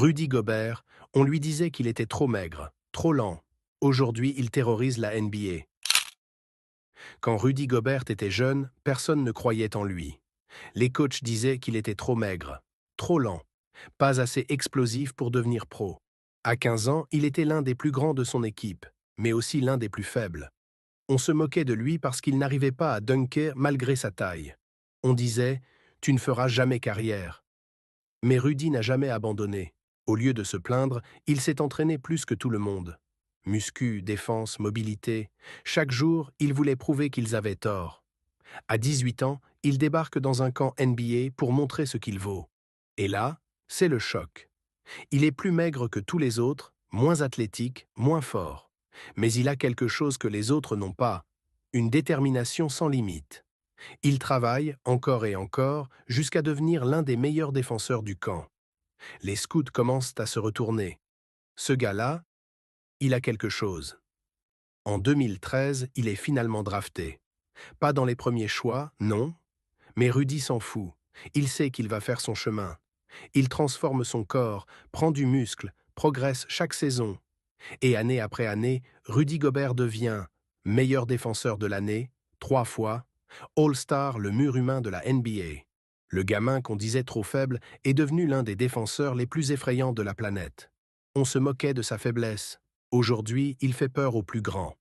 Rudy Gobert, on lui disait qu'il était trop maigre, trop lent. Aujourd'hui, il terrorise la NBA. Quand Rudy Gobert était jeune, personne ne croyait en lui. Les coachs disaient qu'il était trop maigre, trop lent, pas assez explosif pour devenir pro. À 15 ans, il était l'un des plus grands de son équipe, mais aussi l'un des plus faibles. On se moquait de lui parce qu'il n'arrivait pas à dunker malgré sa taille. On disait « Tu ne feras jamais carrière ». Mais Rudy n'a jamais abandonné. Au lieu de se plaindre, il s'est entraîné plus que tout le monde. Muscu, défense, mobilité. Chaque jour, il voulait prouver qu'ils avaient tort. À 18 ans, il débarque dans un camp NBA pour montrer ce qu'il vaut. Et là, c'est le choc. Il est plus maigre que tous les autres, moins athlétique, moins fort. Mais il a quelque chose que les autres n'ont pas, une détermination sans limite. Il travaille, encore et encore, jusqu'à devenir l'un des meilleurs défenseurs du camp. Les scouts commencent à se retourner. Ce gars-là, il a quelque chose. En 2013, il est finalement drafté. Pas dans les premiers choix, non, mais Rudy s'en fout. Il sait qu'il va faire son chemin. Il transforme son corps, prend du muscle, progresse chaque saison. Et année après année, Rudy Gobert devient meilleur défenseur de l'année, 3 fois, All-Star, le mur humain de la NBA. Le gamin qu'on disait trop faible est devenu l'un des défenseurs les plus effrayants de la planète. On se moquait de sa faiblesse. Aujourd'hui, il fait peur aux plus grands.